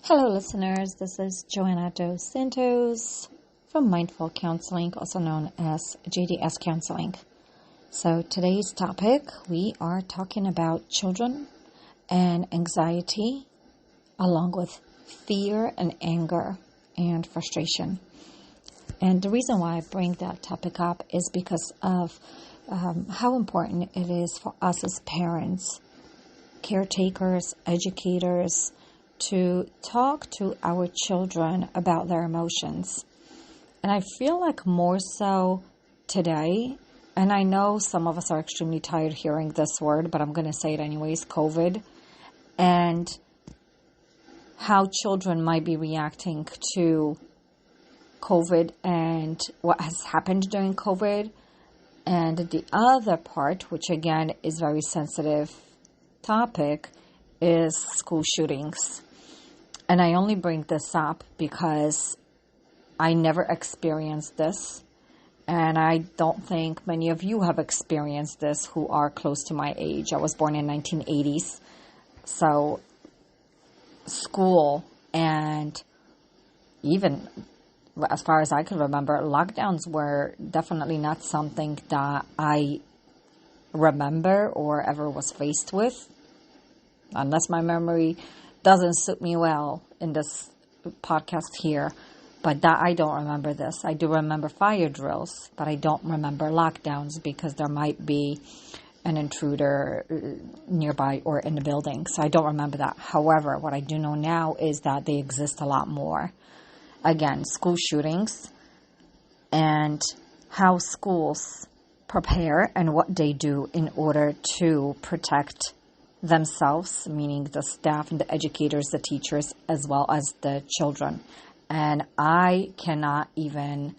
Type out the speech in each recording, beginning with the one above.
Hello, listeners. This is Joanna Dos Santos from Mindful Counseling, also known as JDS Counseling. So today's topic, we are talking about children and anxiety, along with fear and anger and frustration. And the reason why I bring that topic up is because of how important it is for us as parents, caretakers, educators, to talk to our children about their emotions. And I feel like more so today, and I know some of us are extremely tired hearing this word, but I'm going to say it anyways, COVID, and how children might be reacting to COVID and what has happened during COVID. And the other part, which again is very sensitive topic, is school shootings. And I only bring this up because I never experienced this. And I don't think many of you have experienced this who are close to my age. I was born in 1980s. So school and even as far as I can remember, lockdowns were definitely not something that I remember or ever was faced with. Unless my memory doesn't suit me well in this podcast here. But that I don't remember this. I do remember fire drills, but I don't remember lockdowns because there might be an intruder nearby or in the building. So I don't remember that. However, what I do know now is that they exist a lot more. Again, school shootings and how schools prepare and what they do in order to protect themselves, meaning the staff and the educators, the teachers, as well as the children. And I cannot even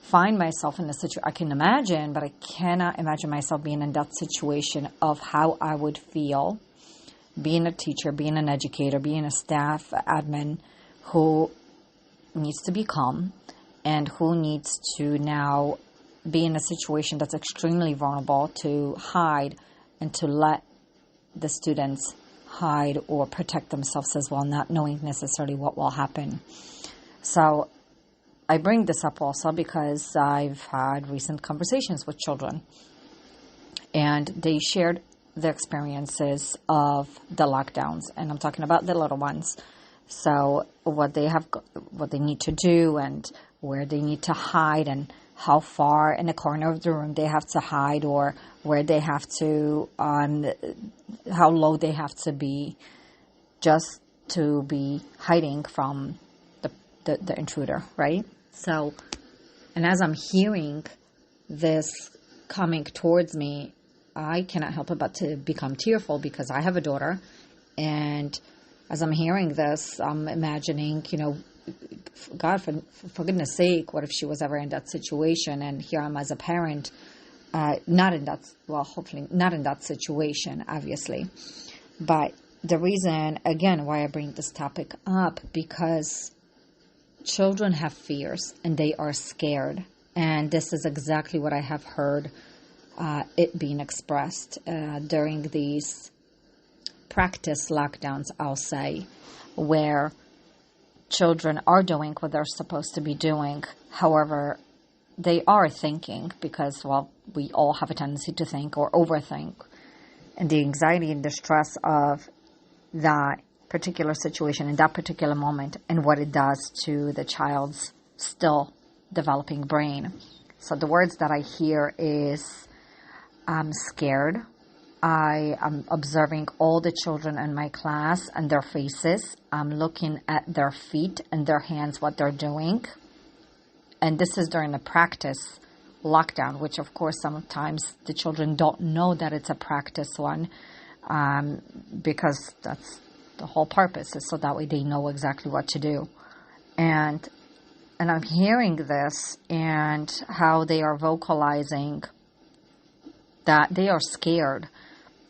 find myself in a situation, I can imagine, but I cannot imagine myself being in that situation of how I would feel being a teacher, being an educator, being a staff admin who needs to be calm and who needs to now be in a situation that's extremely vulnerable to hide and to let the students hide or protect themselves as well, not knowing necessarily what will happen. So I bring this up also because I've had recent conversations with children and they shared their experiences of the lockdowns, and I'm talking about the little ones. So what they need to do and where they need to hide and how far in the corner of the room they have to hide or where they have to, how low they have to be just to be hiding from the intruder, right? So, and as I'm hearing this coming towards me, I cannot help but to become tearful because I have a daughter, and as I'm hearing this, I'm imagining, God, for goodness sake, what if she was ever in that situation? And here I'm as a parent, hopefully not in that situation, obviously. But the reason, again, why I bring this topic up, because children have fears and they are scared. And this is exactly what I have heard it being expressed during these practice lockdowns, I'll say, where children are doing what they're supposed to be doing. However, they are thinking because, we all have a tendency to think or overthink. And the anxiety and the stress of that particular situation in that particular moment and what it does to the child's still developing brain. So the words that I hear is, I'm scared. I am observing all the children in my class and their faces. I'm looking at their feet and their hands, what they're doing. And this is during the practice lockdown, which of course sometimes the children don't know that it's a practice one, because that's the whole purpose, is so that way they know exactly what to do. And I'm hearing this and how they are vocalizing that they are scared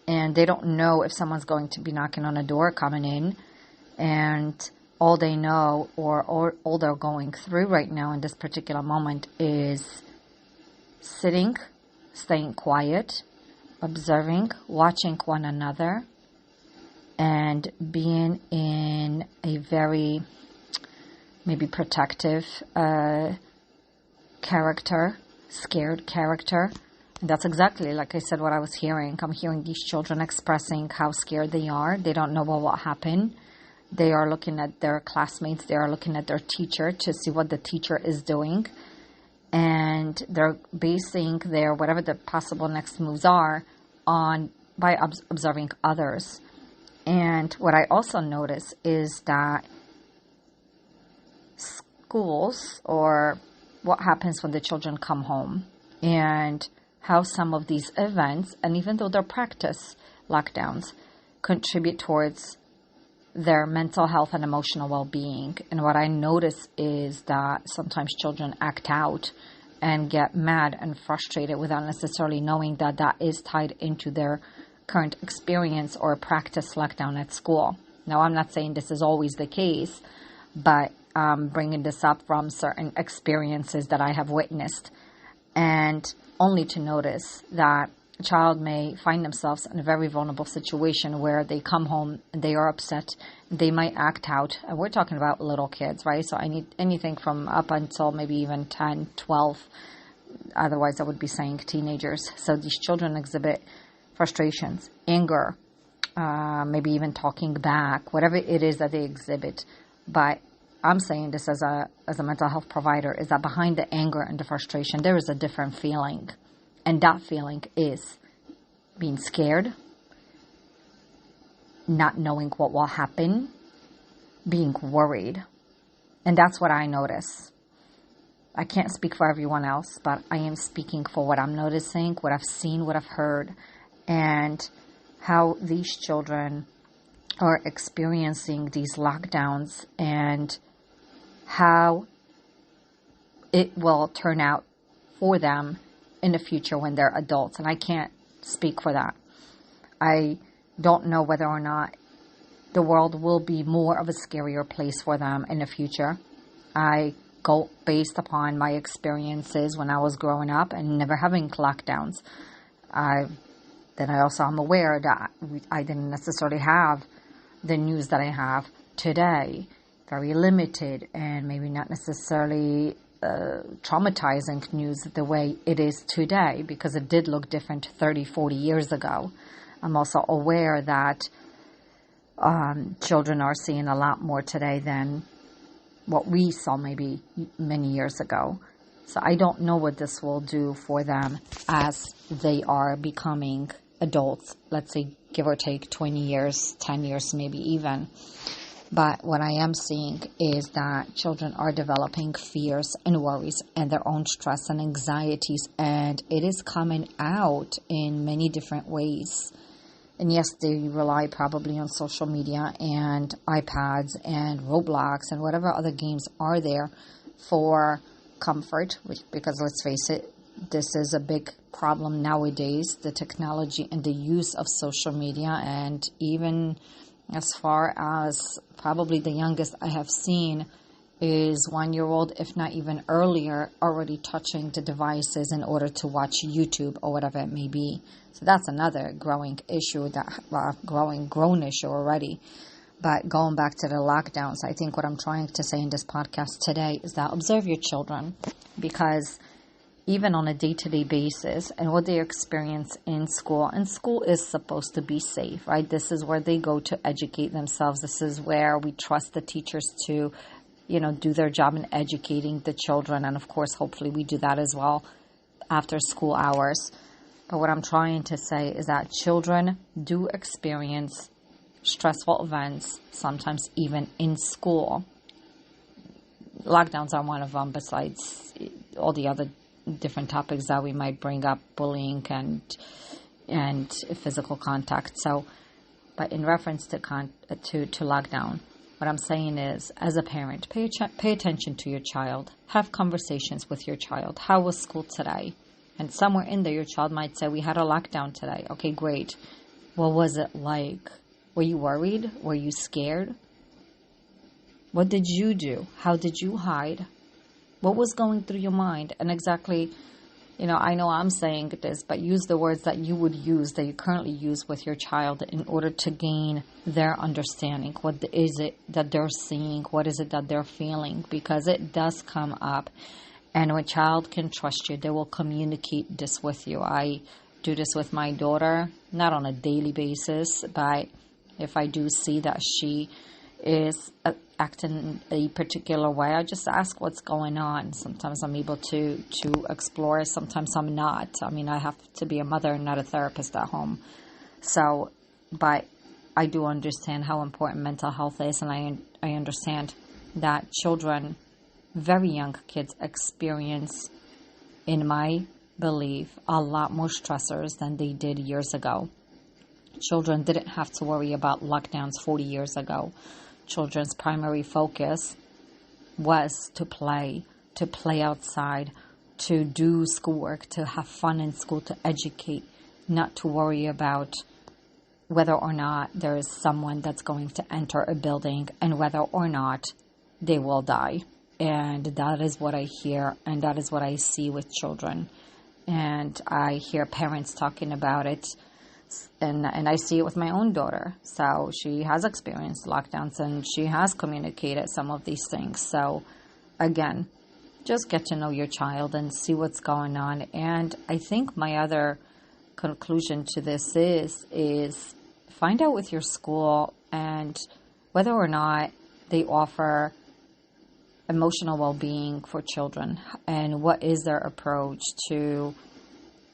and they don't know if someone's going to be knocking on a door coming in, and all they know or all they're going through right now in this particular moment is sitting, staying quiet, observing, watching one another, and being in a a very maybe protective character, scared character. And that's exactly, like I said, what I was hearing. I'm hearing these children expressing how scared they are. They don't know what will happen. They are looking at their classmates. They are looking at their teacher to see what the teacher is doing. And they're basing their, whatever the possible next moves are, by observing others. And what I also notice is that schools, or what happens when the children come home, and how some of these events, and even though they're practice lockdowns, contribute towards their mental health and emotional well-being. And what I notice is that sometimes children act out and get mad and frustrated without necessarily knowing that that is tied into their current experience or practice lockdown at school. Now, I'm not saying this is always the case, but bringing this up from certain experiences that I have witnessed, and only to notice that a child may find themselves in a very vulnerable situation where they come home and they are upset, they might act out. And we're talking about little kids, right? So I need anything from up until maybe even 10, 12. Otherwise, I would be saying teenagers. So these children exhibit frustrations, anger, maybe even talking back, whatever it is that they exhibit. But I'm saying this as a mental health provider, is that behind the anger and the frustration, there is a different feeling. And that feeling is being scared, not knowing what will happen, being worried. And that's what I notice. I can't speak for everyone else, but I am speaking for what I'm noticing, what I've seen, what I've heard, and how these children are experiencing these lockdowns and how it will turn out for them in the future when they're adults. And I can't speak for that. I don't know whether or not the world will be more of a scarier place for them in the future. I go based upon my experiences when I was growing up and never having lockdowns. Then I also am aware that I didn't necessarily have the news that I have today. Very limited and maybe not necessarily traumatizing news the way it is today, because it did look different 30, 40 years ago. I'm also aware that children are seeing a lot more today than what we saw maybe many years ago. So I don't know what this will do for them as they are becoming adults, let's say give or take 20 years, 10 years maybe even. But what I am seeing is that children are developing fears and worries and their own stress and anxieties, and it is coming out in many different ways. And yes, they rely probably on social media and iPads and Roblox and whatever other games are there for comfort, because let's face it, this is a big problem nowadays, the technology and the use of social media, and even as far as probably the youngest I have seen is 1-year-old, if not even earlier, already touching the devices in order to watch YouTube or whatever it may be. So that's another growing issue, grown issue already. But going back to the lockdowns, I think what I'm trying to say in this podcast today is that observe your children, because even on a day-to-day basis and what they experience in school, and school is supposed to be safe, right? This is where they go to educate themselves. This is where we trust the teachers to, do their job in educating the children. And of course, hopefully we do that as well after school hours. But what I'm trying to say is that children do experience stressful events, sometimes even in school. Lockdowns are one of them, besides all the other different topics that we might bring up, bullying and physical contact. So, but in reference to lockdown, what I'm saying is, as a parent, pay attention to your child. Have conversations with your child. How was school today? And somewhere in there, your child might say, we had a lockdown today. Okay, great. What was it like? Were you worried? Were you scared? What did you do? How did you hide? What was going through your mind? And exactly I know I'm saying this, but use the words that you would use, that you currently use with your child in order to gain their understanding. What is it that they're seeing? What is it that they're feeling? Because it does come up. And when a child can trust you, they will communicate this with you. I do this with my daughter, not on a daily basis, but if I do see that she is acting a particular way, I just ask what's going on. Sometimes I'm able to explore, sometimes I'm not. I mean, I have to be a mother and not a therapist at home. So, but I do understand how important mental health is, and I understand that children, very young kids, experience, in my belief, a lot more stressors than they did years ago. Children didn't have to worry about lockdowns 40 years ago. Children's primary focus was to play outside, to do schoolwork, to have fun in school, to educate, not to worry about whether or not there is someone that's going to enter a building and whether or not they will die. And that is what I hear, and that is what I see with children. And I hear parents talking about it, and I see it with my own daughter. So she has experienced lockdowns, and she has communicated some of these things. So again, just get to know your child and see what's going on. And I think my other conclusion to this is find out with your school and whether or not they offer emotional well-being for children, and what is their approach to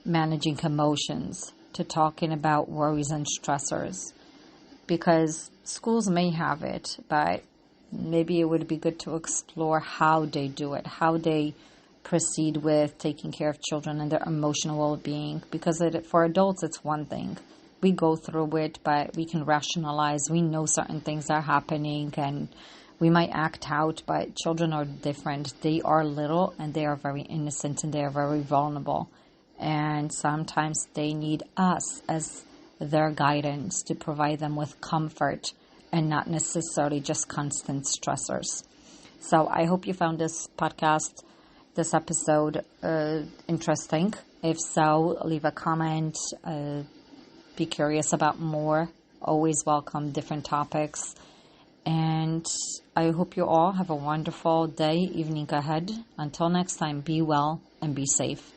managing emotions, to talking about worries and stressors. Because schools may have it, but maybe it would be good to explore how they do it, how they proceed with taking care of children and their emotional well-being. Because for adults, it's one thing. We go through it, but we can rationalize. We know certain things are happening, and we might act out, but children are different. They are little, and they are very innocent, and they are very vulnerable. And sometimes they need us as their guidance to provide them with comfort and not necessarily just constant stressors. So I hope you found this this episode interesting. If so, leave a comment. Be curious about more. Always welcome different topics. And I hope you all have a wonderful day, evening ahead. Until next time, be well and be safe.